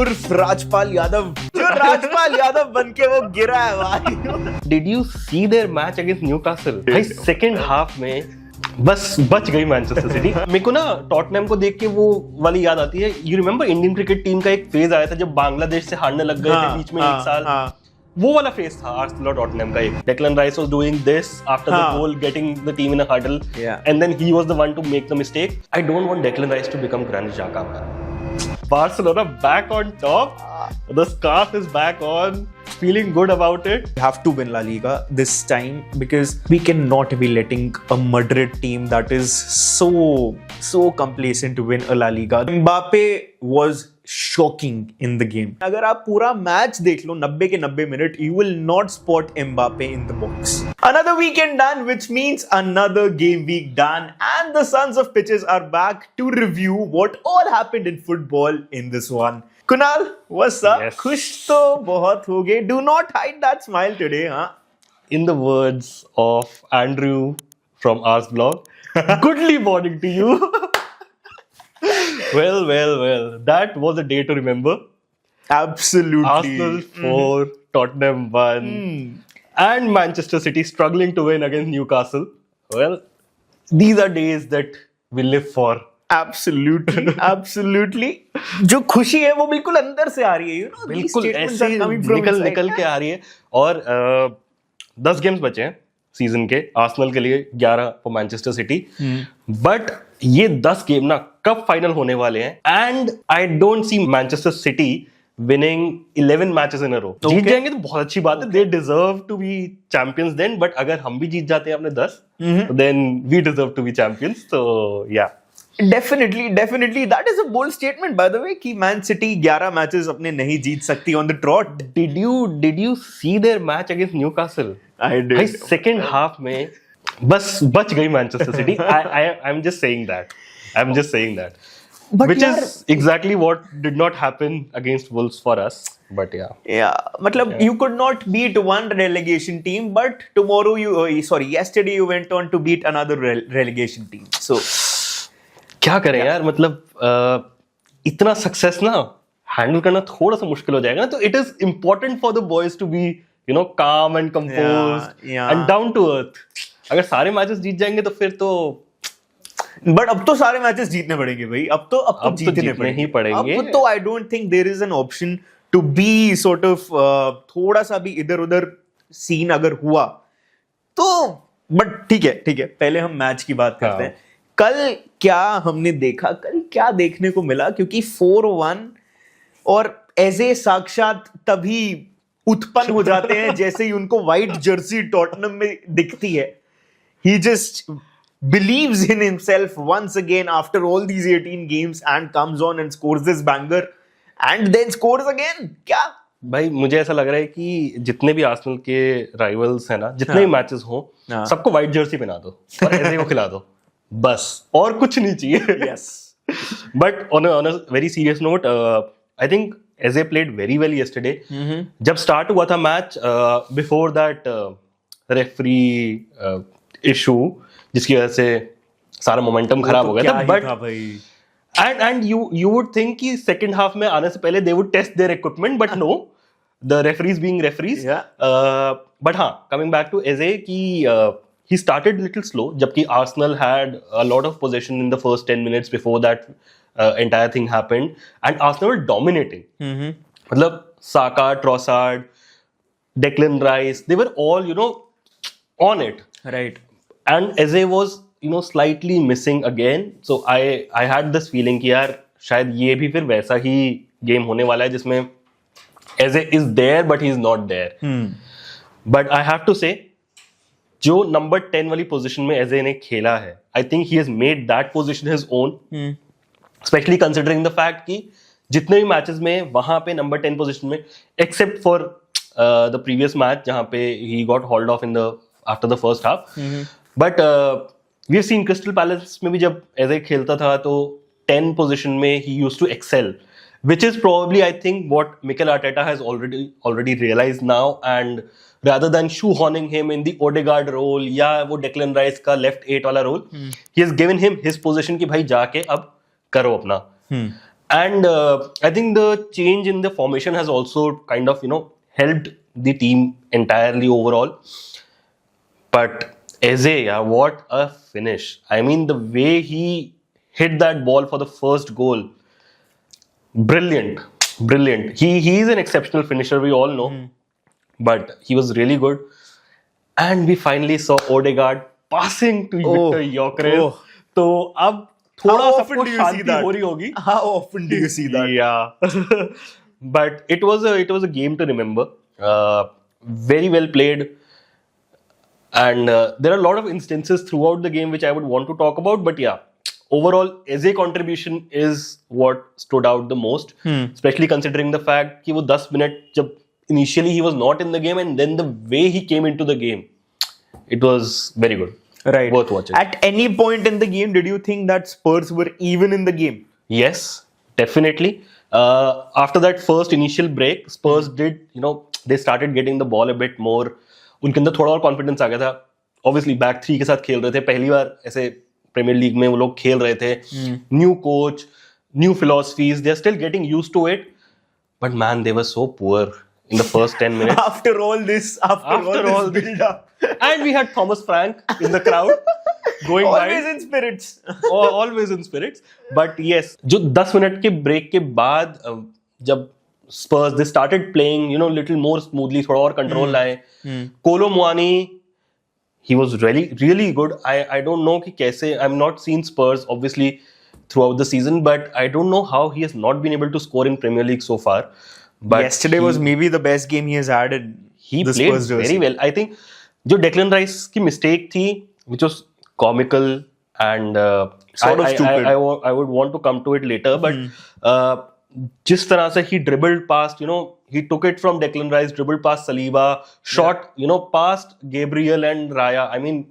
उर्फ राजपाल यादव, जो राजपाल यादव बनके वो गिरा है भाई। Did you see their match against Newcastle? भाई सेकंड हाफ में बस बच गई मैनचेस्टर सिटी। मेरे को ना टॉटनहम को देख के वो वाली याद आती है। You remember Indian cricket team का एक फेज आया था जब बांग्लादेश से हारने लग गए थे बीच में एक साल, वो वाला फेज था आर्सेनल और टॉटनहम का। एक Declan Rice was doing this after the goal, getting the team in a huddle, and then he was the one to make the mistake. I don't want Declan Rice to become Granit Xhaka. Barcelona back on top. The scarf is back on. Feeling good about it. We have to win La Liga this time because we cannot be letting a Madrid team that is so complacent to win a La Liga. Mbappe was shocking in the game. अगर आप पूरा match देख लो 90 के 90 minute, you will not spot Mbappe in the box. Another weekend done, which means another game week done, and the Sons of Pitches are back to review what all happened in football in this one. Kunal, what's up? Yes. खुश तो बहुत हो गए. Do not hide that smile today, huh? In the words of Andrew from Ars Blog, goodly morning to you. Well. That was a day to remember. Absolutely. Arsenal 4, Tottenham 1, and Manchester City struggling to win against Newcastle. Well, these are days that we live for. Absolutely. जो खुशी है वो बिल्कुल अंदर से आ रही है, you know, बिल्कुल ऐसे निकल के आ रही है। और 10 गेम्स बचे हैं सीजन के, आर्सेनल के लिए 11 फॉर मैनचेस्टर सिटी। बट ये 10 गेम ना कब फाइनल होने वाले हैं, and I don't see Manchester City winning 11 matches in a row. जीत जाएंगे तो बहुत अच्छी बात है, they deserve to be champions then. But अगर हम भी जीत जाते हैं अपने 10, then we deserve to be champions. तो yeah Definitely. That is a bold statement, by the way, कि Man City 11 मैचेस अपने नहीं जीत सकती on the trot. Did you see their match against Newcastle? I did. भाई second half में बस बच गई Manchester city. I'm just saying that. But which is exactly what did not happen against Wolves for us. But yeah. मतलब you could not beat one relegation team, but yesterday you went on to beat another relegation team. So क्या करें यार, मतलब इतना success ना handle करना थोड़ा सा मुश्किल हो जाएगा ना। तो it is important for the boys to be calm and composed and down to earth. अगर सारे मैचेस जीत जाएंगे तो फिर तो, बट अब तो सारे मैचेस जीतने पड़ेंगे भाई। अब तो जीतने ही पड़ेंगे। अब तो I don't think there is an option to be sort of थोड़ा सा भी इधर उधर सीन अगर हुआ तो। बट ठीक है, पहले हम मैच की बात करते हैं। कल क्या हमने देखा, कल क्या देखने को मिला, क्योंकि 4-1 और एजे साक्षात तभी उत्पन्न हो जाते हैं जैसे ही उनको व्हाइट जर्सी टॉटनहम में दिखती है। He just believes in himself once again after all these 18 games and comes on and scores this banger and then scores again. क्या भाई मुझे ऐसा लग रहा है कि जितने भी आर्सेनल के राइवल्स हैं ना, जितने भी मैचेस हो, सबको व्हाइट जर्सी पहना दो और एजे को खिला दो, बस और कुछ नहीं चाहिए। Yes. But on a very serious note, I think Eze played very well yesterday. जब स्टार्ट हुआ था match, before that referee issue जिसकी वजह से सारा मोमेंटम खराब हो गया था। But and you would think कि second half में आने से पहले they would test their equipment, but no, the referees being referees. But हाँ, coming back to Eze कि he started a little slow, जबकि Arsenal had a lot of possession in the first 10 minutes before that entire thing happened, and Arsenal were dominating. मतलब Saka, Trossard, Declan Rice, they were all on it. Right. And Eze was slightly missing again. So I had this feeling कि यार शायद ये भी फिर वैसा ही game होने वाला है जिसमें Eze is there but he is not there. But I have to say, जो नंबर 10 वाली पोजीशन में एजे ने खेला है, I think he has made that position his own, specially considering the fact कि जितने भी मैचेस में वहां पे नंबर 10 पोजीशन में, except for the previous match जहां पे he got hold of in the after the first half. But we have seen Crystal Palace में भी जब एजे खेलता था तो 10 पोजीशन में he used to excel, which is probably I think what Mikel Arteta has already realized now, and rather than shoehorning him in the Odegaard role या वो Declan Rice का left 8 वाला role, he has given him his position कि भाई जाके अब करो अपना। And I think the change in the formation has also kind of helped the team entirely overall. But Eze, yeah, what a finish! I mean, the way he hit that ball for the first goal, brilliant, brilliant. He is an exceptional finisher, we all know, but he was really good. And we finally saw Odegaard passing to Victor Gyökeres. तो अब थोड़ा सबको शांति हो रही होगी. How often do you see that? Yeah, but it was a game to remember. Very well played, and there are a lot of instances throughout the game which I would want to talk about. But yeah, overall, Eze contribution is what stood out the most, especially considering the fact कि वो 10 minute जब initially he was not in the game, and then the way he came into the game, it was very good. Right. Worth watching. At any point in the game, did you think that Spurs were even in the game? Yes, definitely. After that first initial break, Spurs did, they started getting the ball a bit more. उनके अंदर थोड़ा और confidence आ गया था. Obviously, back three के साथ खेल रहे थे. पहली बार ऐसे प्रीमियर लीग में वो लोग खेल रहे थे. New coach, new philosophies. They're still getting used to it. But man, they were so poor in the first 10 minutes. After all this build up. And we had Thomas Frank in the crowd going always wild. in spirits. Always in spirits. But yes, जो 10 minute के break के बाद जब Spurs they started playing little more smoothly, थोड़ा और control लाए. Kolo Muani, he was really good. I don't know कि कैसे. I'm not seen Spurs obviously throughout the season, but I don't know how he has not been able to score in Premier League so far. But yesterday was maybe the best game he has had in he the played Spurs jersey. very well. I think जो Declan Rice की mistake थी, which was comical and sort of stupid. I would want to come to it later, but जिस तरह से he dribbled past, he took it from Declan Rice, dribbled past Saliba, shot, past Gabriel and Raya. I mean,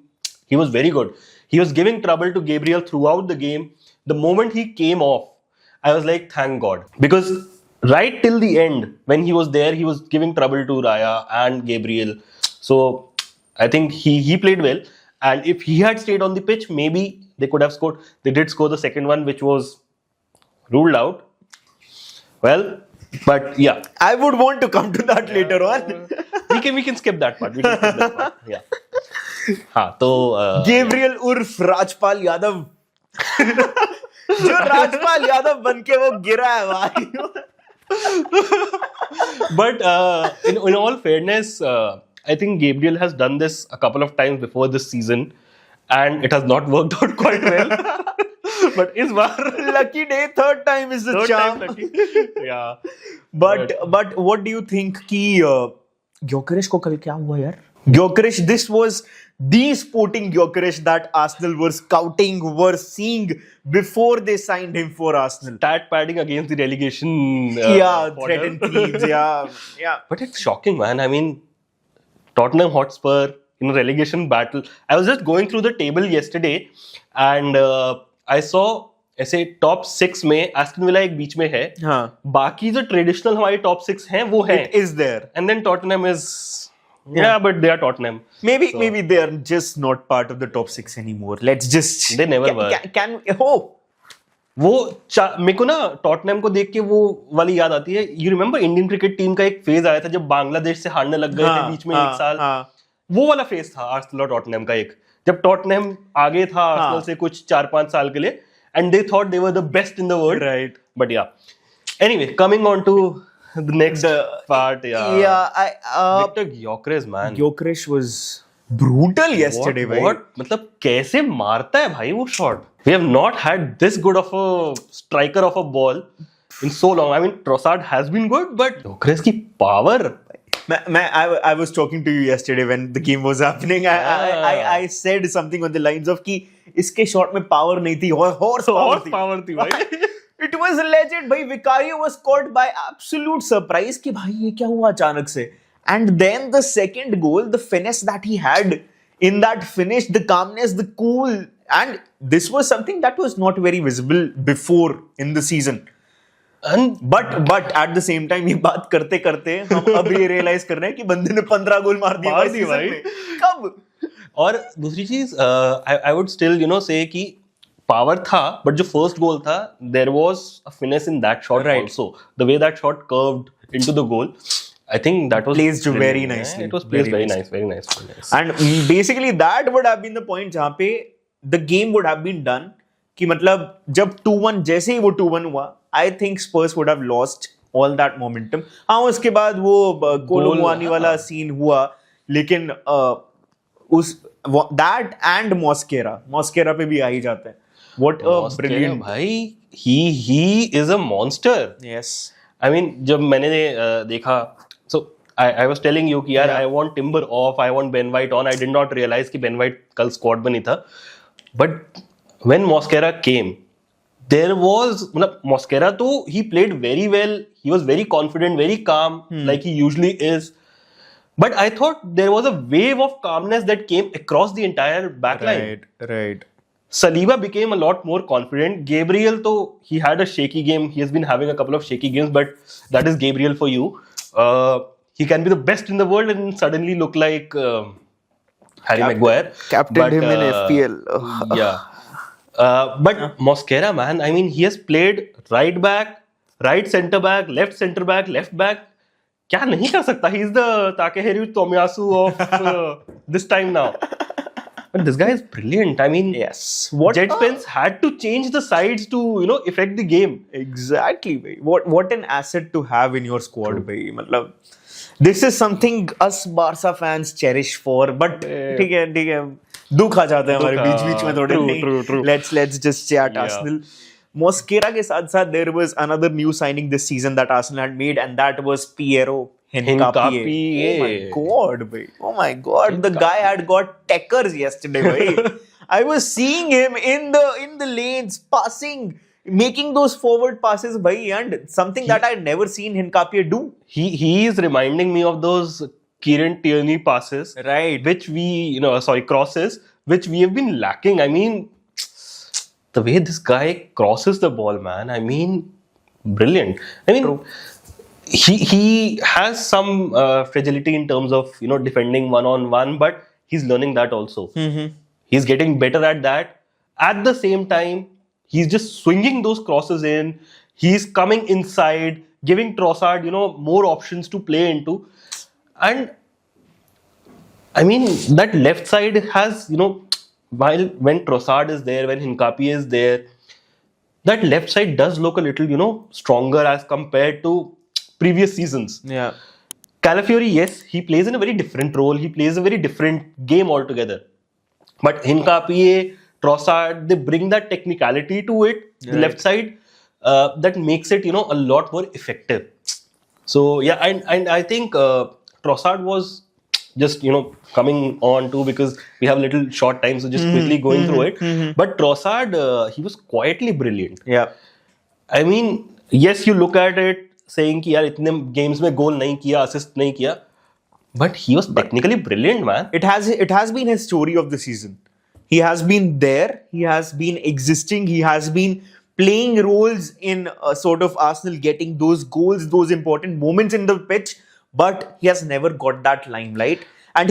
he was very good. He was giving trouble to Gabriel throughout the game. The moment he came off, I was like, thank God. Because right till the end, when he was there, he was giving trouble to Raya and Gabriel. So I think he played well. And if he had stayed on the pitch, maybe they could have scored. They did score the second one, which was ruled out. Well, but yeah. I would want to come to that later on. we can skip that part. We can skip that part. Yeah. हाँ तो Gabriel उर्फ राजपाल यादव जो राजपाल यादव बनके वो गिरा है भाई. But in all fairness, I think Gabriel has done this a couple of times before this season, and it has not worked out quite well. But इस बार lucky day, third time is the charm. Yeah. But what do you think कि Gyökeres को कल क्या हुआ यार? Gyökeres, this was the sporting Gyökeres that Arsenal were scouting, were seeing before they signed him for Arsenal. Stat padding against the relegation. Threat and thieves. Yeah. But it's shocking, man. I mean, Tottenham Hotspur in a relegation battle. I was just going through the table yesterday, and I saw ऐसे top 6 में Aston villa एक बीच में है. हाँ. बाकी जो traditional हमारे top 6 हैं वो है. It is there. And then Tottenham is but they are Tottenham. Maybe they are just not part of the top 6 anymore. Let's just. They never were. वो मेरे को ना टॉटनहम को देख के वो वाली याद आती है. You remember Indian cricket team का एक फेज आया था जब बांग्लादेश से हारने लग गए थे बीच में एक साल. वो वाला फेज था आर्सेनल और टॉटनहम का एक, जब टॉटनहम आगे था आर्सेनल से कुछ 4-5 साल के लिए, and they thought they were the best in the world. Right. But yeah. Anyway, coming on to the next part. Victor Gyökeres, man. Gyökeres was brutal yesterday. What? मतलब कैसे मारता है भाई वो shot? We have not had this good of a striker of a ball in so long. I mean, Trossard has been good, but Gyökeres की power. I was talking to you yesterday when the game was happening. I said something on the lines of कि इसके shot में power नहीं थी, horse power थी भाई. It was legit भाई. Vicario was caught by absolute surprise कि भाई ये क्या हुआ अचानक से. And then the second goal, the finesse that he had in that finish, the calmness, the cool, and this was something that was not very visible before in the season. But at the same time ये बात करते करते हम अब ये realise कर रहे हैं कि बंदे ने 15 गोल मार दिए भाई. कब? और दूसरी चीज I would still say कि पावर था, बट जो फर्स्ट गोल था, there was a finesse in that shot Right. Also, the way that shot curved into the goal. I think that was Placed very brilliant. nicely. It was placed Very very nice, very nice, very nice. And basically that would have been the point जहाँ पे the game would have been done, कि मतलब जब 2-1 जैसे ही वो 2-1 हुआ, I think Spurs would have lost all that momentum. हाँ, उसके बाद वो कोलो मुआनी वाला सीन हुआ, लेकिन उस that and Mosquera पे भी आ ही जाते हैं. What a Mosquera, brilliant. भाई, he is a monster. Yes. I mean, जब मैंने देखा, so I was telling you कि यार I want Timber off, I want Ben White on. I did not realize कि Ben White कल squad में नहीं था. But when Mosquera came, there was, मतलब Mosquera तो he played very well. He was very confident, very calm, like he usually is. But I thought there was a wave of calmness that came across the entire backline. Right. Saliba became a lot more confident. Gabriel, though, he had a shaky game. He has been having a couple of shaky games, but that is Gabriel for you. He can be the best in the world and suddenly look like Harry Maguire. Captained him in FPL. Yeah. But Mosquera, man, I mean, he has played right back, right centre back, left back. क्या नहीं कर सकता? He is the Takehiro Tomiyasu of this time now. But this guy is brilliant. I mean, Yes. Jet Spence had to change the sides to, affect the game. Exactly, bhai. What an asset to have in your squad, bhai. मतलब this is something us Barca fans cherish for. But ठीक है दुख आ जाते हैं हमारे बीच में थोड़े. True. Let's just chat Arsenal. Mosquera के साथ there was another new signing this season that Arsenal had made, and that was Piero Hincapié. Oh my god, bhai. Oh my god. The guy had got techers yesterday, bhai. I was seeing him in the lanes passing, making those forward passes, bhai, and something that I'd never seen Hincapié do. He is reminding me of those Kieran Tierney passes, Right. which crosses, which we have been lacking. I mean, the way this guy crosses the ball, man, I mean, brilliant. I mean, he has some fragility in terms of defending one-on-one, but he's learning that also. He's getting better at that. At the same time, he's just swinging those crosses in. He's coming inside, giving Trossard more options to play into. And I mean, that left side has when Trossard is there, when Hincapié is there, that left side does look a little stronger as compared to previous seasons. Yeah. Calafiori, yes, he plays in a very different role. He plays a very different game altogether. But Hincapié, Trossard, they bring that technicality to it, the left side, that makes it a lot more effective. So yeah, and I think Trossard was just coming on too, because we have little short time, so just quickly going through it. But Trossard, he was quietly brilliant. Yeah. I mean, yes, you look at it saying कि यार इतने games में goal नहीं किया, assist नहीं किया, but he was technically brilliant, man. It has been his story of the season. He has been there. He has been existing. He has been playing roles in sort of Arsenal getting those goals, those important moments in the pitch. But he has never got that limelight. And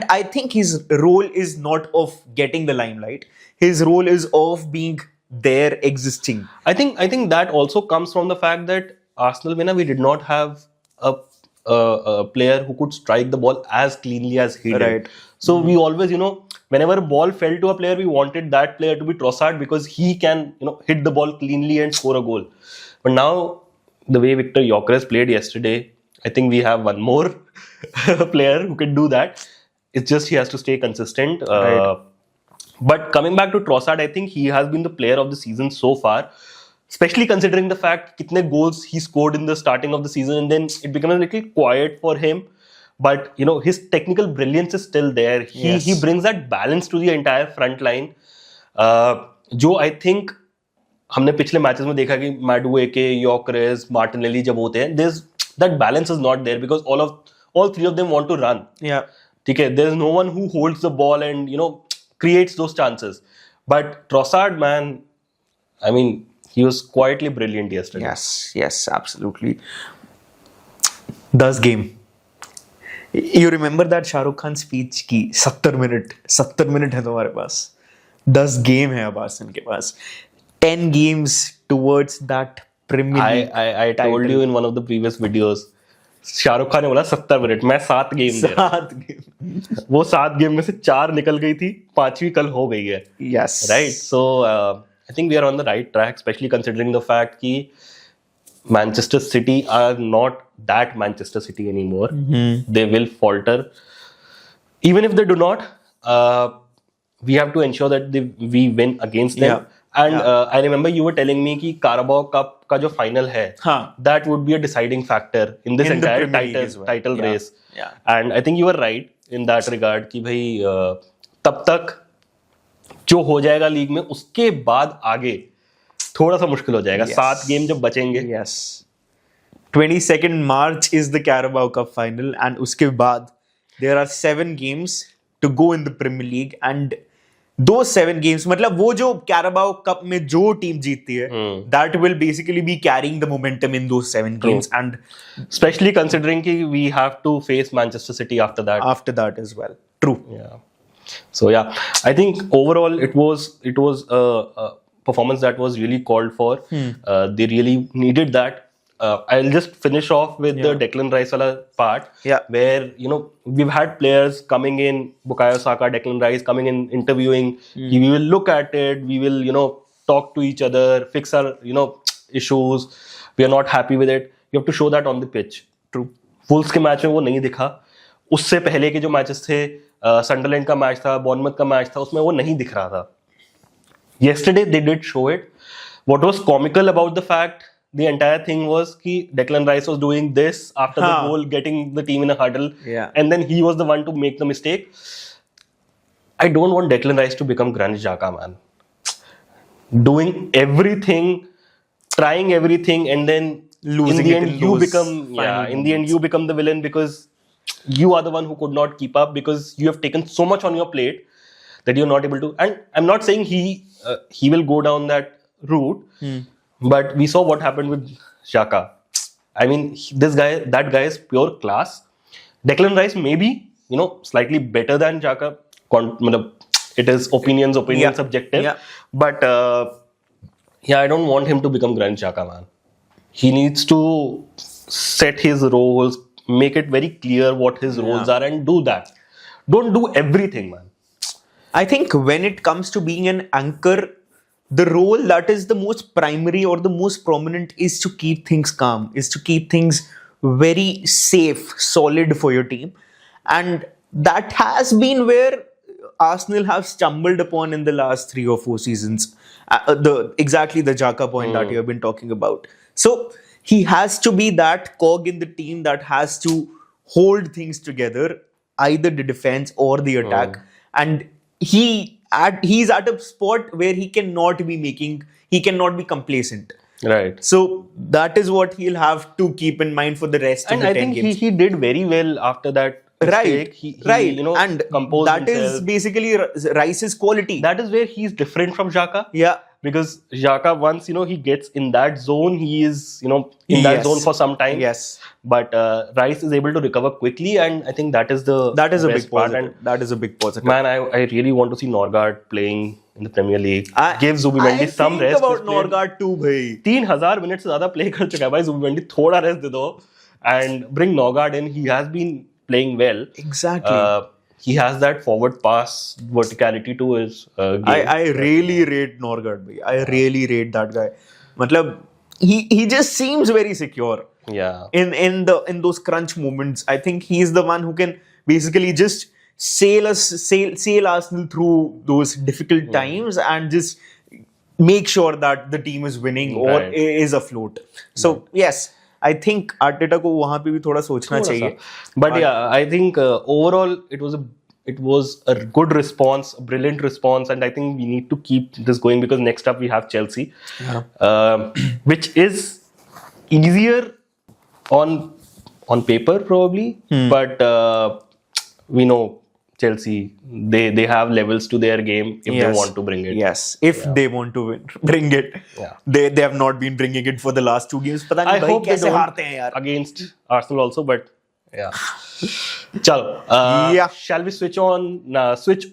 I think his role is not of getting the limelight. His role is of being there, existing. I think that also comes from the fact that Arsenal, we did not have a player who could strike the ball as cleanly as he did. Right. So we always, whenever a ball fell to a player, we wanted that player to be Trossard because he can, hit the ball cleanly and score a goal. But now, the way Victor Gyökeres played yesterday, I think we have one more player who can do that. It's just he has to stay consistent. Right. But coming back to Trossard, I think he has been the player of the season so far. Especially considering the fact kitne goals he scored in the starting of the season, and then it became a little quiet for him. But his technical brilliance is still there. He brings that balance to the entire front line. जो I think हमने पिछले matches में देखा कि Madueke, Gyökeres, Martinelli जब होते हैं, that balance is not there because all three of them want to run. Yeah. Okay, there's no one who holds the ball and creates those chances. But Trossard, man, I mean, he was quietly brilliant yesterday. Yes, absolutely. Das game. You remember that Shah Rukh Khan speech की 70 minute है तुम्हारे पास. 10 game है अब Arsenal के पास, 10 games towards that Premier League I told you in one of the previous videos, Shahrukh Khan ने बोला 70 minute, मैं 7 game दे रहा हूं। 7 गेम, वो 7 गेम में से 4 निकल गई थी, 5वीं कल हो गई है। yes, right, so I think we are on the right track, specially considering the fact कि Manchester City are not that Manchester City anymore. They will falter. Even if they do not, we have to ensure that we win against them. Yeah. And I remember you were telling me कि Carabao Cup का जो final है, हाँ, that would be a deciding factor in this In the entire Premier League as well. title Yeah. race. Yeah. And I think you were right in that regard कि भाई तब तक जो हो जाएगा लीग में, उसके बाद आगे थोड़ा सा मुश्किल हो जाएगा। Yes. 7 गेम जब बचेंगे, yes, 22nd March is the Carabao Cup final, and उसके बाद there are 7 games to go in the Premier League, and those 7 games, मतलब वो जो Carabao Cup में जो टीम जीतती है, that will basically be carrying the momentum in those 7 games, and especially considering कि we have to face Manchester City after that as well. True. Yeah. So yeah, I think overall it was a performance that was really called for. They really needed that. I'll just finish off with the Declan Rice wala part, where we've had players coming in, Bukayo Saka, Declan Rice coming in, interviewing. We will look at it. We will talk to each other, fix our issues. We are not happy with it. You have to show that on the pitch. True. Wolves के match में वो नहीं दिखा. उससे पहले के जो matches थे, संडरलैंड का मैच था, बॉर्नमथ का मैच था, उसमें वो नहीं दिख रहा था. Yesterday they did show it. What was comical about the fact, the entire thing was कि Declan Rice was doing this after the goal, getting the team in a huddle, and then he was the one to make the mistake. I don't want Declan Rice to become Granit Xhaka, man. Doing everything, trying everything, and then losing in the it end in you those become in the end you become the villain, because you are the one who could not keep up, because you have taken so much on your plate that you're not able to. And I'm not saying he will go down that route, but we saw what happened with Xhaka. I mean, that guy is pure class. Declan Rice may be slightly better than Xhaka. It is opinion subjective, but I don't want him to become Granit Xhaka, man. He needs to set his roles, make it very clear what his roles are, and do that. Don't do everything, man. I think when it comes to being an anchor, the role that is the most primary or the most prominent is to keep things calm, is to keep things very safe, solid for your team. And that has been where Arsenal have stumbled upon in the last 3 or 4 seasons. Exactly the Xhaka point that you have been talking about. So he has to be that cog in the team that has to hold things together, either the defense or the attack. And he's at a spot where he cannot be complacent. Right. So that is what he'll have to keep in mind for the rest of the 10 games. And I think he did very well after that mistake. Right. And composed that himself. is basically Rice's quality. That is where he's different from Xhaka. Yeah. Because Xhaka, once he gets in that zone, he is in that zone for some time. Yes. But Rice is able to recover quickly, and I think that is a big part. Positive. That is a big positive. Man, I really want to see Norgard playing in the Premier League. Give Zubimendi some rest. I think about Norgard too, bhai. 3000 minute से ज़्यादा play कर चुका है भाई Zubimendi, थोड़ा rest दे दो and bring Norgard in. He has been playing well. Exactly. He has that forward pass verticality to his game. I really rate Norgard, bhai. I really rate that guy. Matlab, he just seems very secure. Yeah. In those crunch moments, I think he's the one who can basically just sail Arsenal through those difficult times and just make sure that the team is winning or is afloat. So yes, I think Arteta को वहाँ पे भी थोड़ा सोचना चाहिए. But yeah, I think overall it was a good response, a brilliant response, and I think we need to keep this going, because next up we have Chelsea, which is easier on paper probably, but we know Chelsea, they have levels to their game if they want to bring it. Yes, if they want to bring it. Yeah. They have not been bringing it for the last 2 games. पता नहीं I भाई hope they कैसे हारते हैं don't यार. against Arsenal also, but yeah. Chalo, shall we switch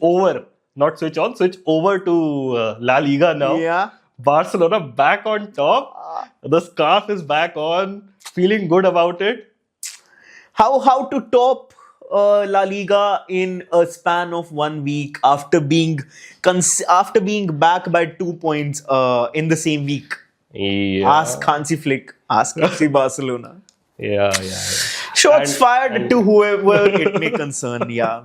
over not switch on, switch over to La Liga now. Yeah. Barcelona back on top. The scarf is back on. Feeling good about it. How to top La Liga in a span of 1 week after being back by 2 points in the same week? Yeah. Ask Hansi Flick. Ask FC Barcelona. Yeah. Shots fired to whoever it may concern. Yeah.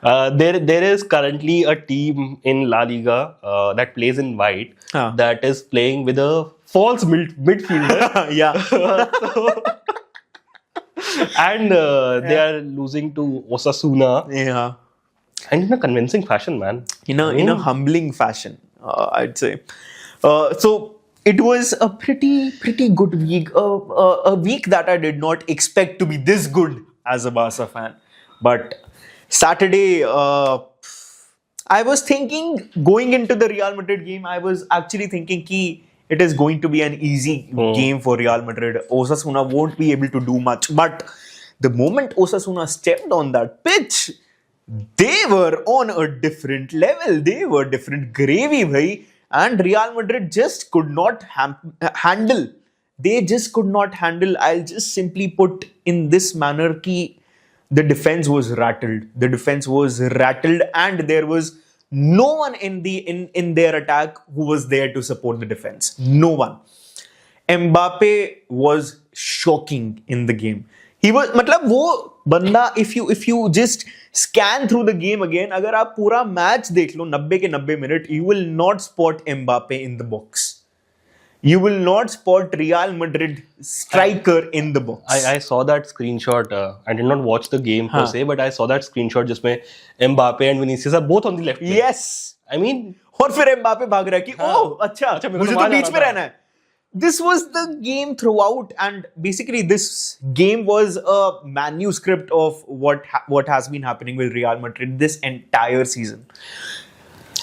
There is currently a team in La Liga that plays in white that is playing with a false midfielder. Yeah. And they are losing to Osasuna. Yeah. And in a convincing fashion, man. In a humbling fashion, I'd say. So it was a pretty good week. A week that I did not expect to be this good as a Barca fan. But Saturday, I was thinking going into the Real Madrid game, I was actually thinking ki it is going to be an easy game for Real Madrid. Osasuna won't be able to do much. But the moment Osasuna stepped on that pitch, they were on a different level. They were different gravy, bhai. And Real Madrid just could not handle. They just could not handle. I'll just simply put in this manner ki the defense was rattled. The defense was rattled, and there was no one in their attack who was there to support the defense. No one. Mbappe was shocking in the game. He was, मतलब वो बंदा, if you just scan through the game again, अगर आप पूरा match देख लो 90 के 90 minute, you will not spot Mbappe in the box. You will not spot Real Madrid striker in the box. I saw that screenshot. I did not watch the game per se, but I saw that screenshot जिसमें Mbappe and Vinicius are both on the left wing. Yes. I mean, और फिर Mbappe भाग रहा है कि ओह अच्छा मुझे तो बीच में रहना है. This was the game throughout, and basically this game was a manuscript of what has been happening with Real Madrid this entire season.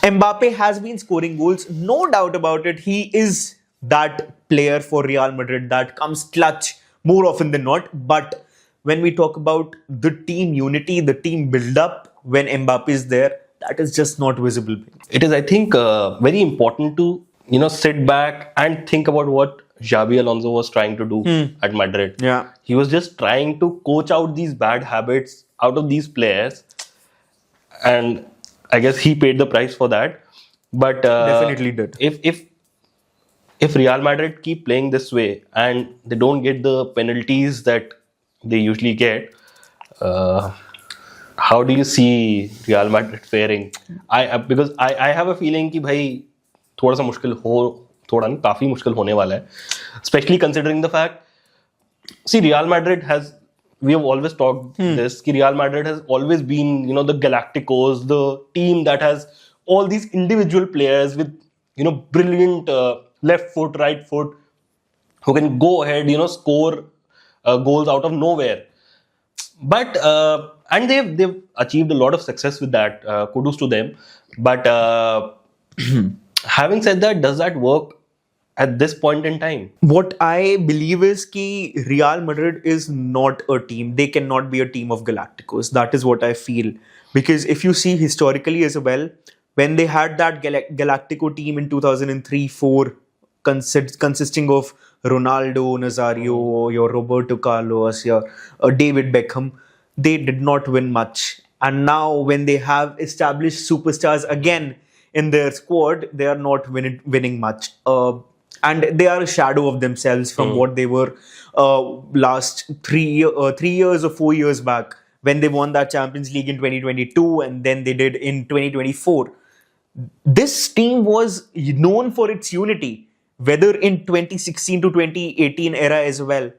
Mbappe has been scoring goals, no doubt about it. He is that player for Real Madrid that comes clutch more often than not. But when we talk about the team unity, the team build-up, when Mbappe is there, that is just not visible. It is, I think, very important to sit back and think about what Xabi Alonso was trying to do at Madrid. Yeah. He was just trying to coach out these bad habits out of these players. And I guess he paid the price for that. But definitely did. If Real Madrid keep playing this way and they don't get the penalties that they usually get, how do you see Real Madrid faring? Because I have a feeling कि भाई थोड़ा सा मुश्किल थोड़ा नहीं काफी मुश्किल होने वाला है, especially considering the fact, see, Real Madrid has, we have always talked this, कि Real Madrid has always been the Galacticos, the team that has all these individual players with brilliant left foot, right foot, who can go ahead score goals out of nowhere. But and they've achieved a lot of success with that. Kudos to them. But having said that, does that work at this point in time? What I believe is that Real Madrid is not a team. They cannot be a team of Galacticos. That is what I feel. Because if you see historically as well, when they had that Galactico team in 2003-04, consisting of Ronaldo, Nazario, your Roberto Carlos, your David Beckham, they did not win much. And now when they have established superstars again in their squad, they are not winning much. And they are a shadow of themselves from what they were last 3 years or 4 years back, when they won that Champions League in 2022 and then they did in 2024. This team was known for its unity, whether in 2016 to 2018 era as well.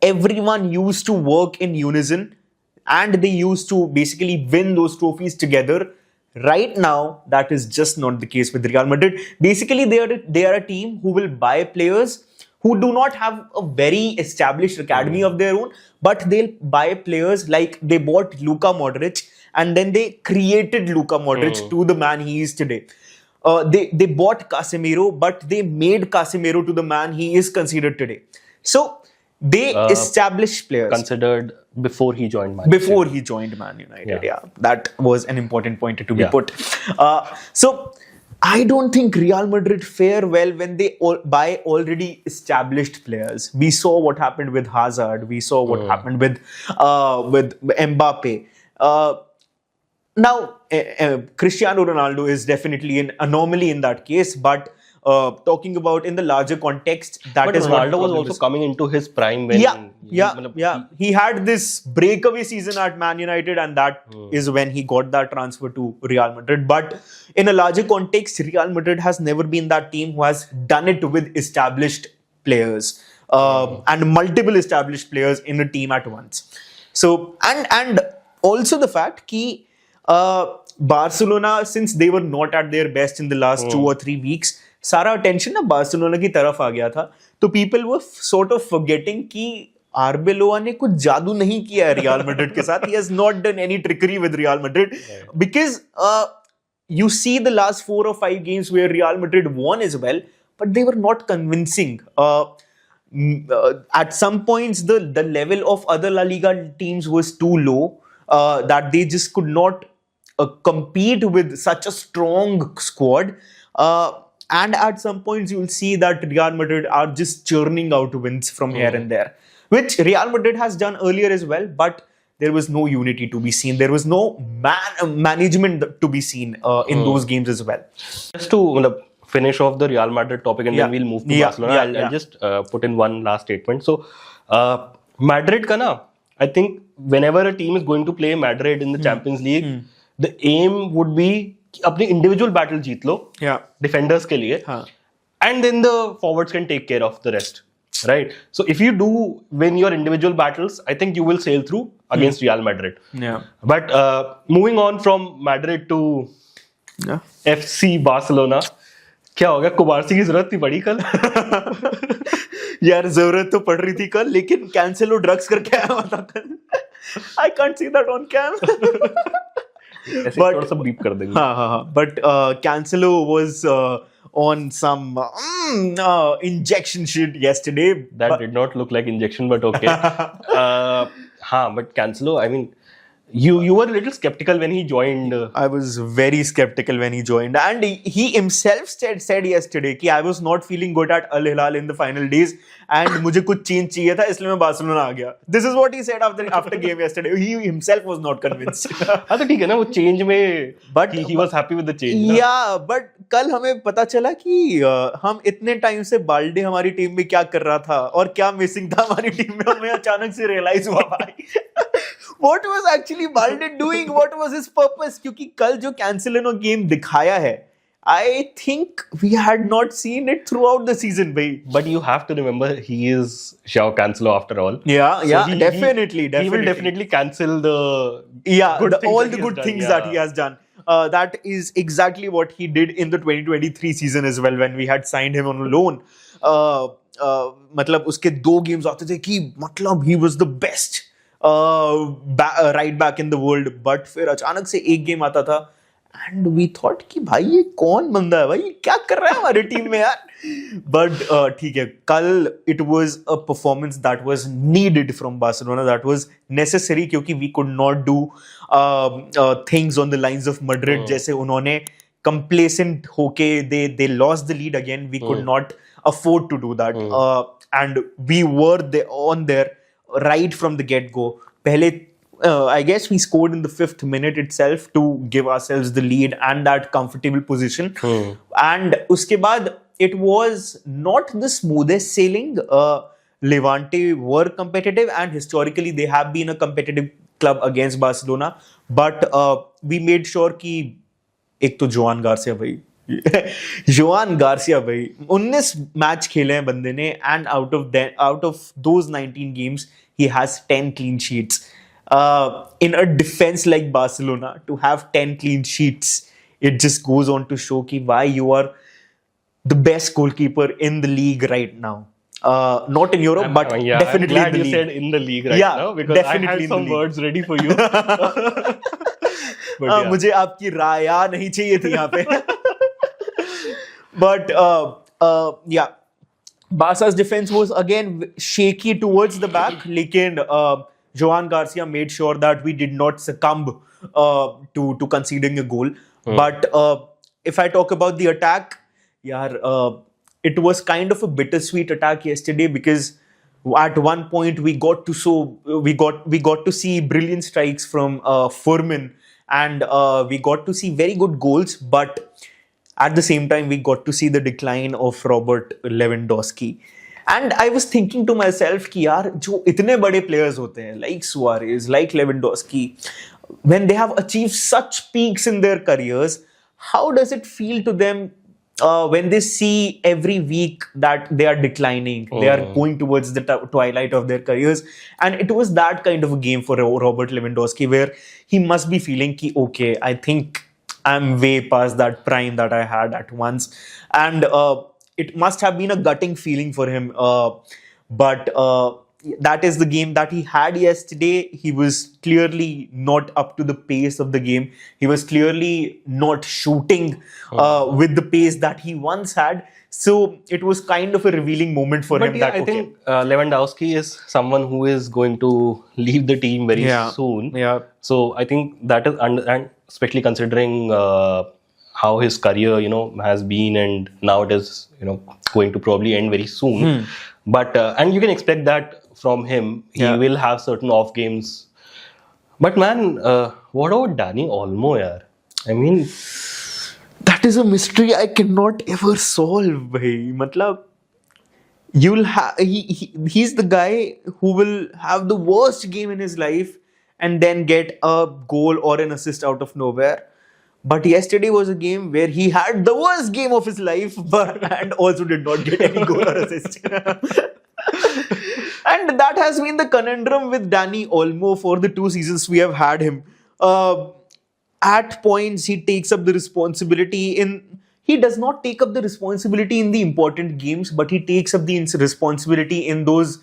Everyone used to work in unison and they used to basically win those trophies together. Right now, that is just not the case with Real Madrid. Basically, they are a team who will buy players who do not have a very established academy of their own, but they'll buy players like they bought Luka Modric and then they created Luka Modric to the man he is today. They bought Casemiro, but they made Casemiro to the man he is considered today. So they established players considered before he joined Man before he joined Man United. Yeah, that was an important point to be put. So I don't think Real Madrid fare well when they buy already established players. We saw what happened with Hazard. We saw what happened with Mbappe. Now, Cristiano Ronaldo is definitely an anomaly in that case, but talking about in the larger context, but Ronaldo was also coming into his prime when he had this breakaway season at Man United, and that is when he got that transfer to Real Madrid. But in a larger context, Real Madrid has never been that team who has done it with established players and multiple established players in a team at once. So and also the fact that Barcelona, since they were not at their best in the last 2 or 3 weeks, सारा attention ना Barcelona की तरफ आ गया था, तो people were sort of forgetting कि आर्बेलोआ ने कुछ जादू नहीं किया है रियल मैड्रिड के साथ. He has not done any trickery with Real Madrid because you see the last 4 or 5 games where Real Madrid won as well, but they were not convincing. At some points, the level of other La Liga teams was too low that they just could not compete with such a strong squad. And at some points, you'll see that Real Madrid are just churning out wins from here and there, which Real Madrid has done earlier as well, but there was no unity to be seen. There was no management to be seen in those games as well. Just to finish off the Real Madrid topic, and then we'll move to Barcelona. I'll just put in one last statement. So, Madrid ka na, I think whenever a team is going to play Madrid in the Champions League, the aim would be अपनी individual battle जीत लो defenders के लिए, and then the forwards can take care of the rest, right? So if you do win your individual battles, I think you will sail through against Real Madrid. But moving on from Madrid to FC Barcelona, क्या हो गया? कुबारसी की जरूरत थी बड़ी कल. यार जरूरत तो पड़ रही थी कल, लेकिन कैंसेलो ड्रग्स करके आया हुआ था कल. I can't see that on cam. थोड़ा सा बीप कर देंगे. But Cancelo was on some injection shit yesterday. That did not look like injection, but okay. But Cancelo, I mean, you were a little skeptical when he joined. I was very skeptical when he joined, and he himself said yesterday कि I was not feeling good at Al Hilal in the final days, and मुझे कुछ change चाहिए था, इसलिए मैं Barcelona आ गया. This is what he said after game yesterday. He himself was not convinced. हाँ तो ठीक है ना, वो change में, but he was happy with the change. Yeah, but कल हमें पता चला कि हम इतने टाइम से बाल्डे हमारी टीम में क्या कर रहा था और क्या मिसिंग था हमारी टीम में, हमें अचानक से रियलाइज हुआ भाई. What was actually Balde doing? What was his purpose? क्योंकि कल जो Cancelo ने गेम दिखाया है, I think we had not seen it throughout the season, भाई. But you have to remember, he is João Cancelo after all. Yeah, definitely. He will definitely cancel the all the good things that he has done. That is exactly what he did in the 2023 season as well, when we had signed him on loan. मतलब उसके 2 games आते थे कि मतलब he was the best right back in the world, but फिर अचानक से एक गेम आता था एंड वी थॉट कि भाई ये कौन बंदा है भाई, क्या कर रहा है हमारी टीम में यार. बट ठीक है, कल it was a performance that was needed from Barcelona, that was necessary, क्योंकि we could not do things on the lines of Madrid. जैसे उन्होंने कंप्लेसेंट होके they lost the lead again, we could not afford to do that, and we were on there right from the get-go. Pehle, I guess we scored in the 5th minute itself to give ourselves the lead and that comfortable position. And uske baad, it was not the smoothest sailing. Levante were competitive, and historically they have been a competitive club against Barcelona. But we made sure कि एक तो Joan Garcia भाई, Joan Garcia भाई 19 match खेले हैं बंदे ने, and out of those 19 games he has 10 clean sheets. In a defense like Barcelona, to have 10 clean sheets, it just goes on to show ki why you are the best goalkeeper in the league right now. Not in Europe, but definitely I'm glad in the league. You said in the league right now, because I had some words ready for you. मुझे आपकी राय नहीं चाहिए थी यहाँ पे. But yeah, Barca's defense was again shaky towards the back. Lekin Joan Garcia made sure that we did not succumb to conceding a goal. But if I talk about the attack, yeah, it was kind of a bittersweet attack yesterday because at one point we got to see brilliant strikes from Furman, and we got to see very good goals, but at the same time we got to see the decline of Robert Lewandowski. And I was thinking to myself कि यार जो इतने बड़े players होते हैं like Suarez, like Lewandowski, when they have achieved such peaks in their careers, how does it feel to them when they see every week that they are declining, they are going towards the twilight of their careers? And it was that kind of a game for Robert Lewandowski where he must be feeling ki, okay, I think I'm way past that prime that I had at once. And it must have been a gutting feeling for him. But that is the game that he had yesterday. He was clearly not up to the pace of the game. He was clearly not shooting with the pace that he once had. So it was kind of a revealing moment for him. I think Lewandowski is someone who is going to leave the team very soon. Yeah. So I think that is, and especially considering how his career, has been, and now it is, going to probably end very soon. But and you can expect that from him. He will have certain off games. But man, what about Dani Olmo, yaar? I mean, that is a mystery I cannot ever solve, bhai. Matlab, you'll have he's the guy who will have the worst game in his life and then get a goal or an assist out of nowhere. But yesterday was a game where he had the worst game of his life, and also did not get any goal or assist. And that has been the conundrum with Dani Olmo for the 2 seasons we have had him. At points, he takes up the responsibility he does not take up the responsibility in the important games, but he takes up the responsibility in those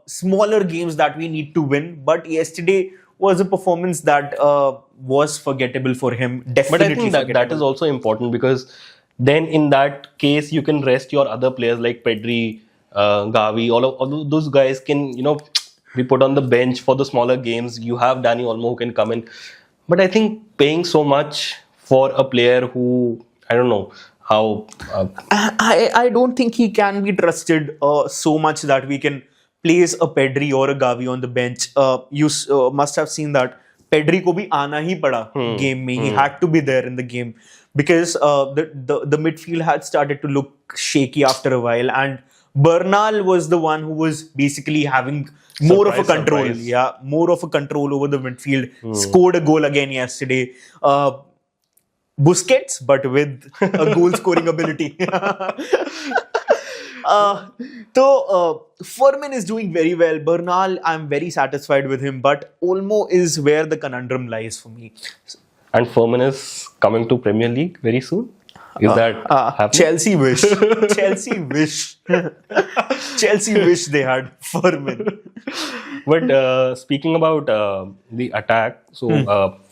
smaller games that we need to win. But yesterday was a performance that was forgettable for him. Definitely. But I think that is also important, because then in that case you can rest your other players like Pedri, Gavi, all of those guys can be put on the bench for the smaller games. You have Dani Olmo who can come in. But I think paying so much for a player who, I don't know how... I don't think he can be trusted so much that we can place a Pedri or a Gavi on the bench. You must have seen that Pedri ko bhi aana hi pada game mein. He had to be there in the game because the midfield had started to look shaky after a while, and Bernal was the one who was basically having more of a control. Yeah, more of a control over the midfield. Scored a goal again yesterday. Busquets, but with a goal scoring ability. So Furman is doing very well. Bernal, I'm very satisfied with him, but Olmo is where the conundrum lies for me. And Furman is coming to Premier League very soon. Is that happening? Chelsea wish. Chelsea wish. Chelsea wish they had Furman. But speaking about the attack, so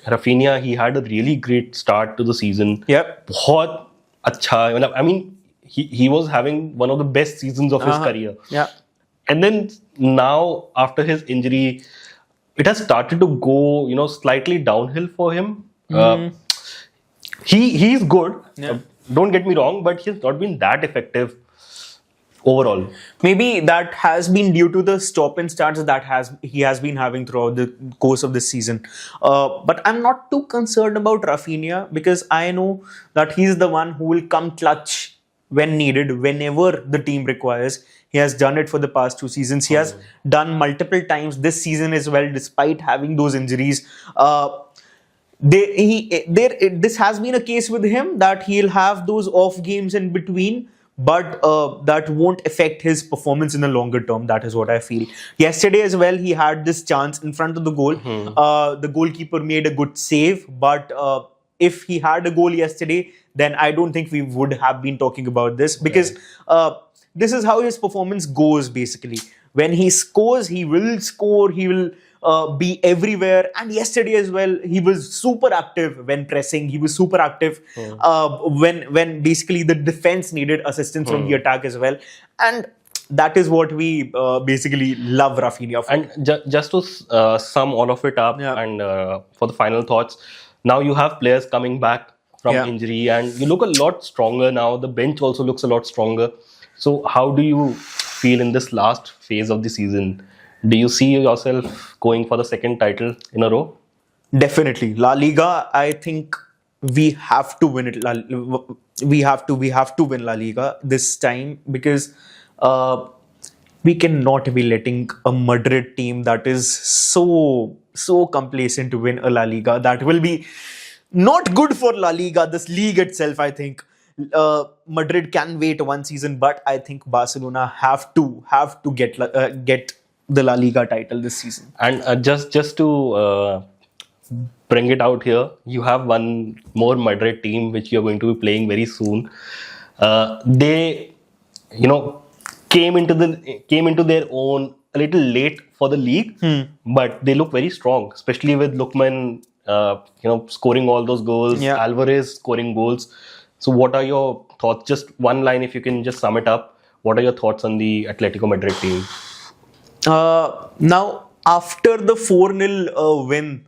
Rafinha, he had a really great start to the season. Yep. बहुत अच्छा. I mean, he was having one of the best seasons of his career. Yeah. And then now, after his injury, it has started to go, slightly downhill for him. He's good. Yeah. Don't get me wrong, but he's not been that effective overall. Maybe that has been due to the stop and starts that he has been having throughout the course of this season. But I'm not too concerned about Rafinha, because I know that he's the one who will come clutch when needed, whenever the team requires. He has done it for the past 2 seasons. He has done multiple times this season as well, despite having those injuries. This has been a case with him that he'll have those off games in between, but that won't affect his performance in the longer term. That is what I feel. Yesterday as well, he had this chance in front of the goal. The goalkeeper made a good save, but if he had a goal yesterday, then I don't think we would have been talking about this, because this is how his performance goes basically. When he scores, he will score. He will be everywhere. And yesterday as well, he was super active when pressing. He was super active when basically the defense needed assistance from the attack as well. And that is what we basically love Rafinha for. And just to sum all of it up, Yeah. and for the final thoughts, now you have players coming back from Yeah. injury, and you look a lot stronger now. The bench also looks a lot stronger. So, how do you feel in this last phase of the season? Do you see yourself going for the second title in a row? Definitely, La Liga. I think we have to win it. We have to win La Liga this time because we cannot be letting a Madrid team that is so complacent to win a La Liga. That will be not good for La Liga. This league itself, I think. Madrid can wait one season, but I think Barcelona have to get the La Liga title this season. And just to bring it out here, you have one more Madrid team which you're going to be playing very soon. They, came into their own a little late for the league, but they look very strong, especially with Lookman, scoring all those goals, Yeah. Alvarez scoring goals. So, what are your thoughts? Just one line, if you can just sum it up. What are your thoughts on the Atletico Madrid team? Now, after the 4-0 win,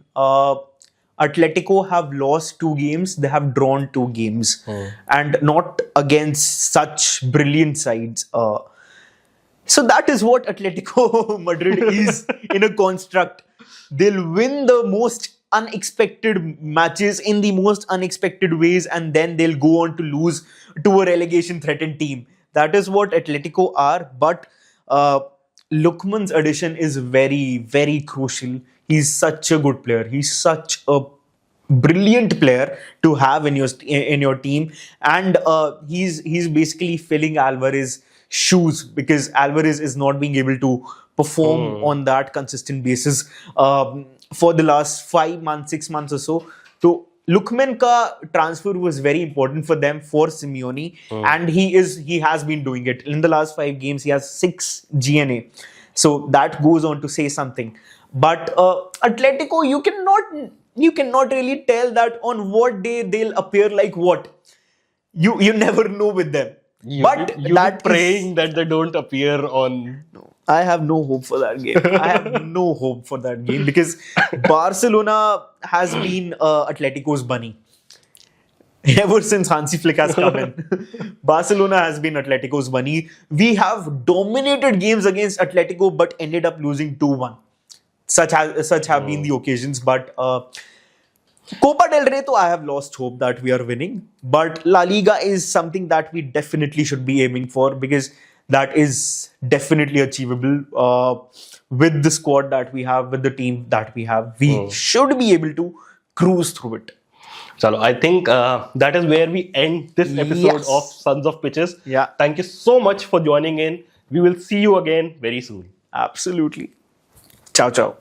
Atletico have lost 2 games. They have drawn 2 games, and not against such brilliant sides. So that is what Atletico Madrid is in a construct. They'll win the most unexpected matches in the most unexpected ways, and then they'll go on to lose to a relegation threatened team. That is what Atletico are. But Lookman's addition is very, very crucial. He's such a good player. He's such a brilliant player to have in your team, and he's basically filling Alvarez's shoes because Alvarez is not being able to perform on that consistent basis for the last 5 months, 6 months or so. So Lookman ka transfer was very important for them, for Simeone, and he has been doing it. In the last 5 games, he has 6 GNA. So that goes on to say something. But Atletico, you cannot really tell that on what day they'll appear like what. You never know with them. But You're that praying that they don't appear on. I have no hope for that game. I have no hope for that game because Barcelona has been Atletico's bunny. Ever since Hansi Flick has come in, Barcelona has been Atletico's bunny. We have dominated games against Atletico but ended up losing 2-1. Such have been the occasions. But Copa del Rey, I have lost hope that we are winning. But La Liga is something that we definitely should be aiming for because that is definitely achievable with the squad that we have, with the team that we have. We should be able to cruise through it. Chalo, I think that is where we end this episode Yes. of Sons of Pitches. Yeah. Thank you so much for joining in. We will see you again very soon. Absolutely. Ciao, ciao.